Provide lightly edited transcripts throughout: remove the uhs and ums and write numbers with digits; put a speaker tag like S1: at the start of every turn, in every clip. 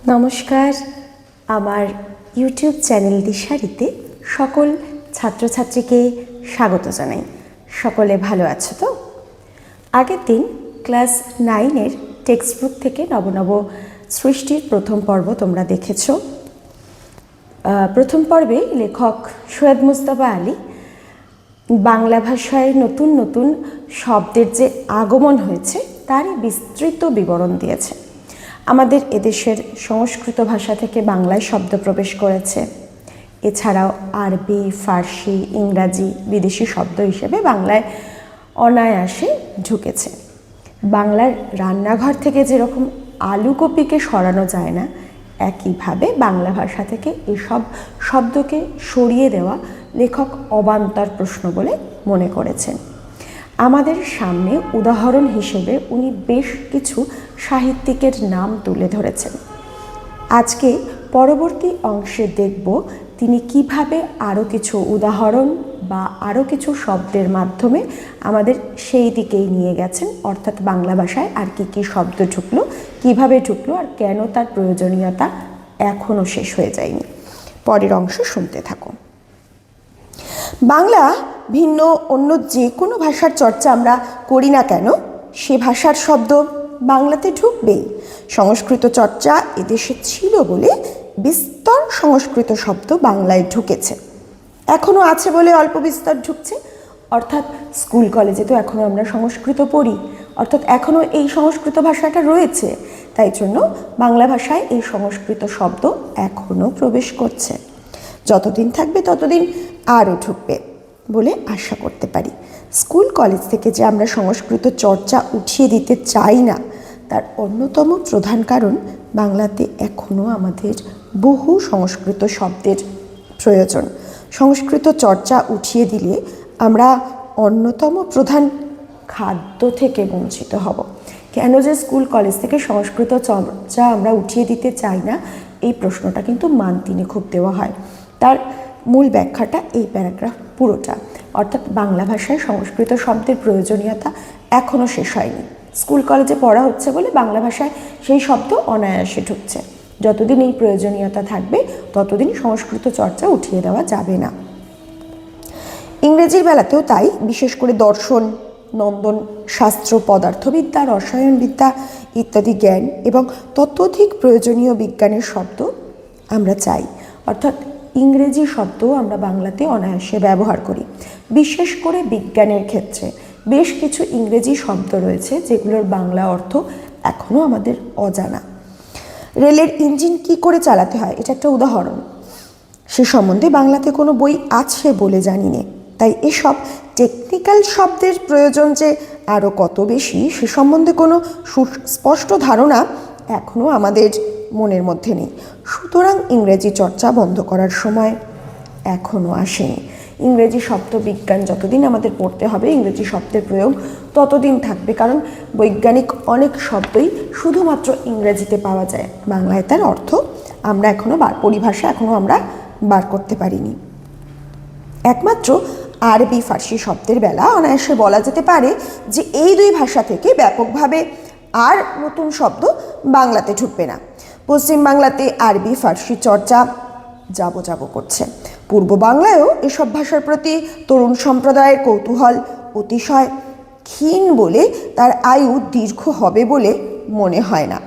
S1: নমস্কার, আমার YouTube channel দিশারিতে সকল ছাত্রছাত্রীকে স্বাগত জানাই। সকলে ভালো আছো তো? আগের দিন ক্লাস 9-এর টেক্সট বুক থেকে নবনব সৃষ্টির প্রথম পর্ব তোমরা দেখেছ। প্রথম পর্বে লেখক সৈয়দ মুজতবা আলী বাংলা ভাষায় নতুন নতুন শব্দের যে আগমন হয়েছে তারই বিস্তৃত বিবরণ দিয়েছে। আমাদের এদেশের সংস্কৃত ভাষা থেকে বাংলায় শব্দ প্রবেশ করেছে। এছাড়াও আরবি, ফার্সি, ইংরাজি বিদেশি শব্দ হিসেবে বাংলায় অনায়াসে ঢুকেছে। বাংলার রান্নাঘর থেকে যেরকম আলু কপিকে সরানো যায় না, একইভাবে বাংলা ভাষা থেকে এসব শব্দকে সরিয়ে দেওয়া লেখক অবান্তর প্রশ্ন বলে মনে করেছেন। আমাদের সামনে উদাহরণ হিসেবে উনি বেশ কিছু সাহিত্যিকের নাম তুলে ধরেছেন। আজকে পরবর্তী অংশে দেখব তিনি কিভাবে আরও কিছু উদাহরণ বা আরও কিছু শব্দের মাধ্যমে আমাদের সেই দিকেই নিয়ে গেছেন, অর্থাৎ বাংলা ভাষায় আর কি কি শব্দ ঢুকলো, কিভাবে ঢুকলো আর কেন তার প্রয়োজনীয়তা এখনও শেষ হয়ে যায়নি। পরের অংশ শুনতে থাকো। বাংলা ভিন্ন অন্য যে কোনো ভাষার চর্চা আমরা করি না কেন, সে ভাষার শব্দ বাংলাতে ঢুকবেই। সংস্কৃত চর্চা এদেশে ছিল বলে বিস্তর সংস্কৃত শব্দ বাংলায় ঢুকেছে, এখনও আছে বলে অল্প বিস্তর ঢুকছে। অর্থাৎ স্কুল কলেজে তো এখনও আমরা সংস্কৃত পড়ি, অর্থাৎ এখনও এই সংস্কৃত ভাষাটা রয়েছে, তাই জন্য বাংলা ভাষায় এই সংস্কৃত শব্দ এখনও প্রবেশ করছে। যতদিন থাকবে ততদিন আরও ঢুকবে বলে আশা করতে পারি। স্কুল কলেজ থেকে যে আমরা সংস্কৃত চর্চা উঠিয়ে দিতে চাই না, তার অন্যতম প্রধান কারণ বাংলাতে এখনও আমাদের বহু সংস্কৃত শব্দের প্রয়োজন। সংস্কৃত চর্চা উঠিয়ে দিলে আমরা অন্যতম প্রধান খাদ্য থেকে বঞ্চিত হব। কেন যে স্কুল কলেজ থেকে সংস্কৃত চর্চা আমরা উঠিয়ে দিতে চাই না, এই প্রশ্নটা কিন্তু মান 3-এ খুব দেওয়া হয়। তার মূল ব্যাখ্যাটা এই প্যারাগ্রাফ পুরোটা, অর্থাৎ বাংলা ভাষায় সংস্কৃত শব্দের প্রয়োজনীয়তা এখনও শেষ হয়নি। স্কুল কলেজে পড়া হচ্ছে বলে বাংলা ভাষায় সেই শব্দ অনায়াসে ঢুকছে। যতদিন এই প্রয়োজনীয়তা থাকবে ততদিন সংস্কৃত চর্চা উঠিয়ে দেওয়া যাবে না। ইংরেজির বেলাতেও তাই, বিশেষ করে দর্শন, নন্দন শাস্ত্র, পদার্থবিদ্যা, রসায়নবিদ্যা ইত্যাদি জ্ঞান এবং ততোধিক প্রয়োজনীয় বিজ্ঞানের শব্দ আমরা চাই, অর্থাৎ ইংরেজি শব্দ আমরা বাংলাতে অনায়াসে ব্যবহার করি। বিশেষ করে বিজ্ঞানের ক্ষেত্রে বেশ কিছু ইংরেজি শব্দ রয়েছে যেগুলোর বাংলা অর্থ এখনও আমাদের অজানা। রেলের ইঞ্জিন কি করে চালাতে হয়, এটা একটা উদাহরণ। সে সম্বন্ধে বাংলাতে কোনো বই আছে বলে জানি না, তাই এসব টেকনিক্যাল শব্দের প্রয়োজন যে আরও কত বেশি সে সম্বন্ধে কোনো সুস্পষ্ট ধারণা এখনও আমাদের মনের মধ্যে নেই। সুতরাং ইংরেজি চর্চা বন্ধ করার সময় এখনও আসেনি। ইংরেজি শব্দ বিজ্ঞান যতদিন আমাদের পড়তে হবে, ইংরেজি শব্দের প্রয়োগ ততদিন থাকবে, কারণ বৈজ্ঞানিক অনেক শব্দই শুধুমাত্র ইংরেজিতে পাওয়া যায়, বাংলায় তার অর্থ আমরা এখনও পরিভাষা এখনও আমরা বার করতে পারিনি। একমাত্র আরবি, ফার্সি শব্দের বেলা অনায়াসে বলা যেতে পারে যে এই দুই ভাষা থেকে ব্যাপকভাবে আর নতুন শব্দ বাংলাতে ঢুকবে না। পশ্চিম বাংলাতে আরবি, ফার্সি চর্চা যাবো করছে। পূর্ব বাংলায়ও এসব ভাষার প্রতি তরুণ সম্প্রদায়ের কৌতূহল অতিশয় ক্ষীণ বলে তার আয়ু দীর্ঘ হবে বলে মনে হয় না।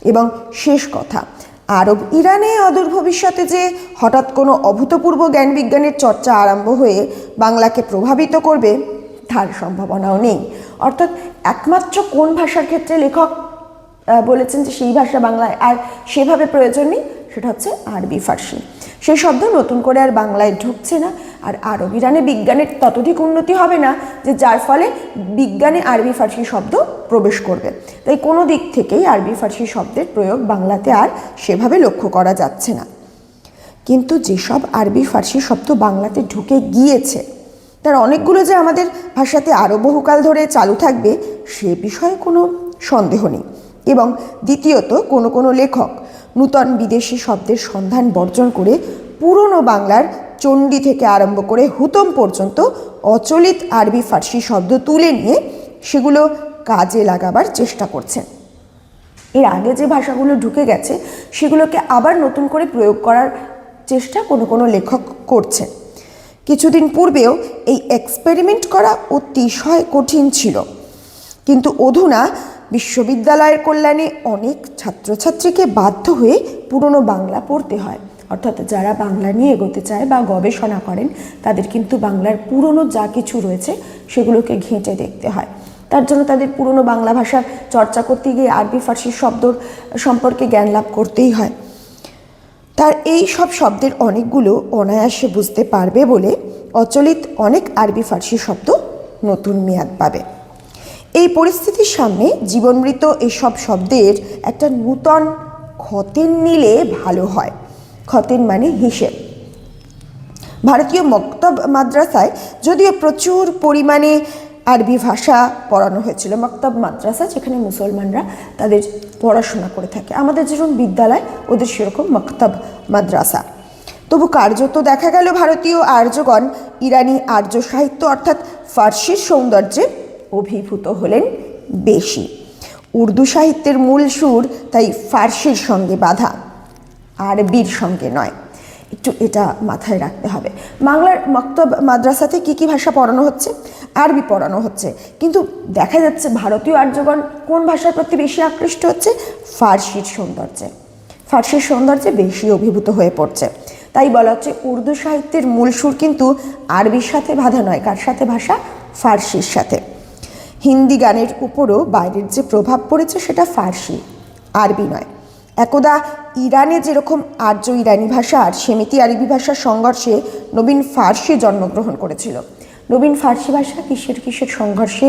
S1: এবং শেষ কথা, আরব ইরানে অদূর ভবিষ্যতে যে হঠাৎ কোনো অভূতপূর্ব জ্ঞান বিজ্ঞানের চর্চা আরম্ভ হয়ে বাংলাকে প্রভাবিত করবে তার সম্ভাবনাও নেই। অর্থাৎ একমাত্র কোন ভাষার ক্ষেত্রে লেখক বলেছেন যে সেই ভাষা বাংলায় আর সেভাবে প্রয়োজন নেই, সেটা হচ্ছে আরবি, ফার্সি। সেই শব্দ নতুন করে আর বাংলায় ঢুকছে না। আর আরব ইরানে বিজ্ঞানের ততোধিক উন্নতি হবে না যে যার ফলে বিজ্ঞানে আরবি, ফার্সি শব্দ প্রবেশ করবে। তাই কোনো দিক থেকেই আরবি, ফার্সি শব্দের প্রয়োগ বাংলাতে আর সেভাবে লক্ষ্য করা যাচ্ছে না। কিন্তু যেসব আরবি, ফার্সি শব্দ বাংলাতে ঢুকে গিয়েছে তার অনেকগুলো যে আমাদের ভাষাতে আরও বহুকাল ধরে চালু থাকবে সে বিষয়ে কোনো সন্দেহ নেই। এবং দ্বিতীয়ত, কোনো কোনো লেখক নূতন বিদেশি শব্দের সন্ধান বর্জন করে পুরনো বাংলার চণ্ডী থেকে আরম্ভ করে হুতম পর্যন্ত অচলিত আরবি, ফার্সি শব্দ তুলে নিয়ে সেগুলো কাজে লাগাবার চেষ্টা করছেন। এর আগে যে ভাষাগুলো ঢুকে গেছে সেগুলোকে আবার নতুন করে প্রয়োগ করার চেষ্টা কোনো কোনো লেখক করছেন। কিছুদিন পূর্বেও এই এক্সপেরিমেন্ট করা অতিশয় কঠিন ছিল, কিন্তু অধুনা বিশ্ববিদ্যালয়ের কল্যাণে অনেক ছাত্রছাত্রীকে বাধ্য হয়ে পুরনো বাংলা পড়তে হয়। অর্থাৎ যারা বাংলা নিয়ে এগোতে চায় বা গবেষণা করেন তাদের কিন্তু বাংলার পুরনো যা কিছু রয়েছে সেগুলোকে ঘেঁটে দেখতে হয়। তার জন্য তাদের পুরনো বাংলা ভাষার চর্চা করতে গিয়ে আরবি ফার্সি শব্দ সম্পর্কে জ্ঞান লাভ করতেই হয়। তার এই সব শব্দের অনেকগুলো অনায়াসে বুঝতে পারবে বলে অচলিত অনেক আরবি ফার্সি শব্দ নতুন মেয়াদ পাবে। এই পরিস্থিতির সামনে জীবনমৃত এসব শব্দের একটা নূতন খতেন নিলে ভালো হয়। খতেন মানে হিসেব। ভারতীয় মক্তব মাদ্রাসায় যদিও প্রচুর পরিমাণে আরবি ভাষা পড়ানো হয়েছিল, মক্তব মাদ্রাসা যেখানে মুসলমানরা তাদের পড়াশোনা করে থাকে, আমাদের যেরকম বিদ্যালয় ওদের সেরকম মক্তব মাদ্রাসা, তবু কার্যত দেখা গেল ভারতীয় আর্যগণ ইরানি আর্য সাহিত্য অর্থাৎ ফার্সির সৌন্দর্যে অভিভূত হলেন বেশি। উর্দু সাহিত্যের মূল সুর তাই ফার্সির সঙ্গে বাঁধা, আরবির সঙ্গে নয়। একটু এটা মাথায় রাখতে হবে। বাংলার মক্তব মাদ্রাসাতে কী কী ভাষা পড়ানো হচ্ছে? আরবি পড়ানো হচ্ছে, কিন্তু দেখা যাচ্ছে ভারতীয় আর্যগণ কোন ভাষার প্রতি বেশি আকৃষ্ট হচ্ছে? ফার্সির সৌন্দর্যে, ফার্সির সৌন্দর্যে বেশি অভিভূত হয়ে পড়ছে। তাই বলা হচ্ছে উর্দু সাহিত্যের মূল সুর কিন্তু আরবির সাথে বাঁধা নয়। কার সাথে? ভাষা ফার্সির সাথে। হিন্দি গানের উপরও বাইরের যে প্রভাব পড়েছে সেটা ফার্সি, আরবি নয়। একদা ইরানে যেরকম আর্য ইরানি ভাষা আর সেমিতি আরবি ভাষার সংঘর্ষে নবীন ফার্সি জন্মগ্রহণ করেছিল। নবীন ফার্সি ভাষা কিসের কিসের সংঘর্ষে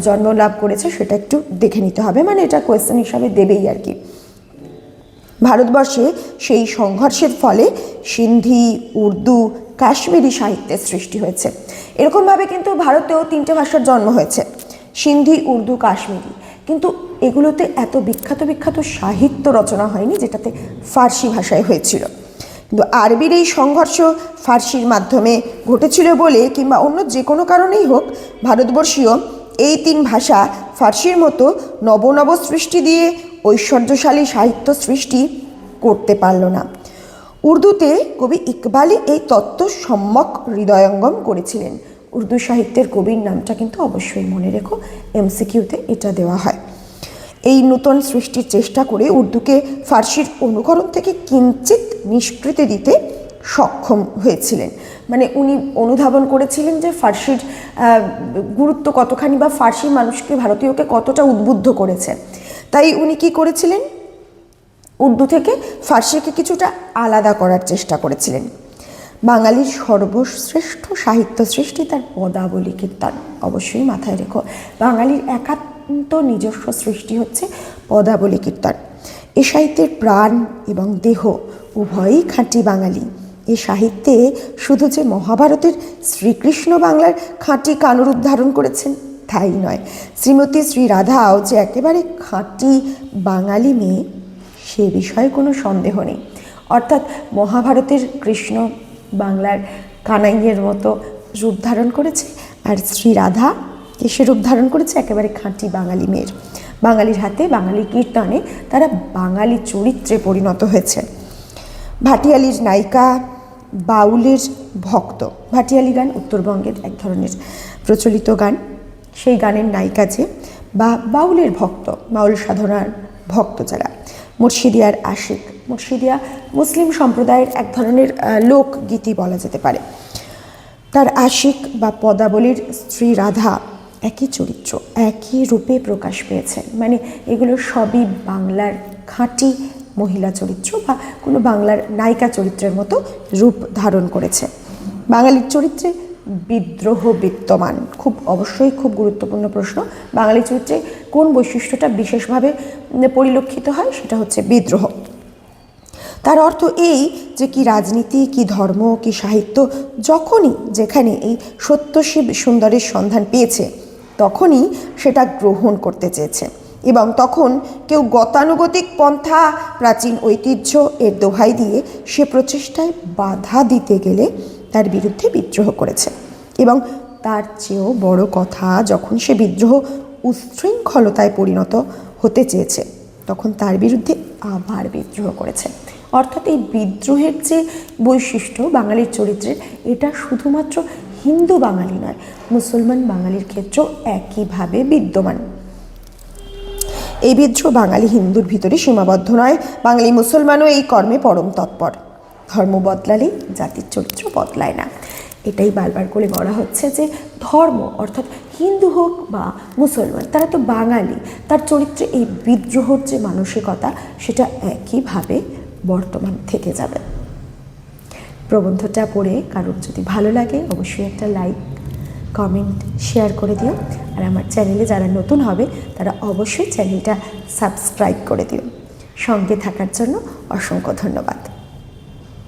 S1: জন্ম লাভ করেছে সেটা একটু দেখে নিতে হবে, মানে এটা কোয়েশ্চেন হিসাবে দেবেই আর কি। ভারতবর্ষে সেই সংঘর্ষের ফলে সিন্ধি, উর্দু, কাশ্মীরি সাহিত্যের সৃষ্টি হয়েছে। এরকমভাবে কিন্তু ভারতেও তিনটে ভাষার জন্ম হয়েছে, সিন্ধি, উর্দু, কাশ্মীরি। কিন্তু এগুলোতে এত বিখ্যাত বিখ্যাত সাহিত্য রচনা হয়নি যেটাতে ফার্সি ভাষায় হয়েছিল। কিন্তু আরবির এই সংঘর্ষ ফার্সির মাধ্যমে ঘটেছিল বলে কিংবা অন্য যে কোনো কারণেই হোক ভারতবর্ষীয় এই তিন ভাষা ফার্সির মতো নব নব সৃষ্টি দিয়ে ঐশ্বর্যশালী সাহিত্য সৃষ্টি করতে পারল না। উর্দুতে কবি ইকবালই এই তত্ত্ব সম্যক হৃদয়ঙ্গম করেছিলেন। উর্দু সাহিত্যের কবির নামটা কিন্তু অবশ্যই মনে রেখো, এমসিকিউতে এটা দেওয়া হয়। এই নূতন সৃষ্টির চেষ্টা করে উর্দুকে ফার্সির অনুকরণ থেকে কিঞ্চিত নিষ্কৃতি দিতে সক্ষম হয়েছিলেন। মানে উনি অনুধাবন করেছিলেন যে ফার্সির গুরুত্ব কতখানি বা ফার্সি মানুষকে, ভারতীয়কে কতটা উদ্বুদ্ধ করেছে। তাই উনি কি করেছিলেন? উর্দু থেকে ফার্সিকে কিছুটা আলাদা করার চেষ্টা করেছিলেন। বাঙালির সর্বশ্রেষ্ঠ সাহিত্য সৃষ্টি তার পদাবলী কীর্তন, অবশ্যই মাথায় রেখো। বাঙালির একান্ত নিজস্ব সৃষ্টি হচ্ছে পদাবলী কীর্তন। এ সাহিত্যের প্রাণ এবং দেহ উভয়ই খাঁটি বাঙালি। এ সাহিত্যে শুধু যে মহাভারতের শ্রীকৃষ্ণ বাংলার খাঁটি কানুরূপ ধারণ করেছেন তাই নয়, শ্রীমতী শ্রী রাধাও যে একেবারে খাঁটি বাঙালি মেয়ে সে বিষয়ে কোনো সন্দেহ নেই। অর্থাৎ মহাভারতের কৃষ্ণ বাংলার কানাইয়ের মতো রূপ ধারণ করেছে, আর শ্রী রাধা কিসের রূপ ধারণ করেছে? একেবারে খাঁটি বাঙালি মেয়ের। বাঙালির হাতে, বাঙালি কীর্তনে তারা বাঙালি চরিত্রে পরিণত হয়েছে। ভাটিয়ালির নায়িকা, বাউলের ভক্ত। ভাটিয়ালি গান উত্তরবঙ্গের এক ধরনের প্রচলিত গান। সেই গানের নায়িকা যে বা বাউলের ভক্ত, বাউল সাধনার ভক্ত যারা, মুর্শিদিয়ার আশিক। মুর্শিদিয়া মুসলিম সম্প্রদায়ের এক ধরনের লোকগীতি বলা যেতে পারে। তার আশিক বা পদাবলীর স্ত্রী রাধা একই চরিত্র, একই রূপে প্রকাশ পেয়েছেন। মানে এগুলো সবই বাংলার খাঁটি মহিলা চরিত্র বা কোনো বাংলার নায়িকা চরিত্রের মতো রূপ ধারণ করেছে। বাঙালির চরিত্রে বিদ্রোহ বিদ্যমান, খুব অবশ্যই খুব গুরুত্বপূর্ণ প্রশ্ন। বাঙালি চরিত্রে কোন বৈশিষ্ট্যটা বিশেষভাবে পরিলক্ষিত হয়? সেটা হচ্ছে বিদ্রোহ। তার অর্থ এই যে কি রাজনীতি, কি ধর্ম, কি সাহিত্য যখনই যেখানে এই সত্য শিব সুন্দরের সন্ধান পেয়েছে তখনই সেটা গ্রহণ করতে চেয়েছে, এবং তখন কেউ গতানুগতিক পন্থা, প্রাচীন ঐতিহ্য এর দোহাই দিয়ে সে প্রচেষ্টায় বাধা দিতে গেলে তার বিরুদ্ধে বিদ্রোহ করেছে। এবং তার চেয়েও বড় কথা, যখন সে বিদ্রোহ উচ্ছৃঙ্খলতায় পরিণত হতে চেয়েছে তখন তার বিরুদ্ধে আবার বিদ্রোহ করেছে। অর্থাৎ এই বিদ্রোহের যে বৈশিষ্ট্য বাঙালির চরিত্রের, এটা শুধুমাত্র হিন্দু বাঙালি নয়, মুসলমান বাঙালির ক্ষেত্রেও একইভাবে বিদ্যমান। এই বিদ্রোহ বাঙালি হিন্দুর ভিতরে সীমাবদ্ধ নয়, বাঙালি মুসলমানও এই কর্মে পরম তৎপর। ধর্ম বদলালেই জাতির চরিত্র বদলায় না। এটাই বারবার করে বলা হচ্ছে যে ধর্ম অর্থাৎ হিন্দু হোক বা মুসলমান, তারা তো বাঙালি, তার চরিত্রে এই বিদ্রোহর যে মানসিকতা সেটা একইভাবে বর্তমান থেকে যাবে। প্রবন্ধটা পড়ে কারোর যদি ভালো লাগে অবশ্যই একটা লাইক, কমেন্ট, শেয়ার করে দিও। আর আমার চ্যানেলে যারা নতুন হবে তারা অবশ্যই চ্যানেলটা সাবস্ক্রাইব করে দিও। সঙ্গে থাকার জন্য অসংখ্য ধন্যবাদ।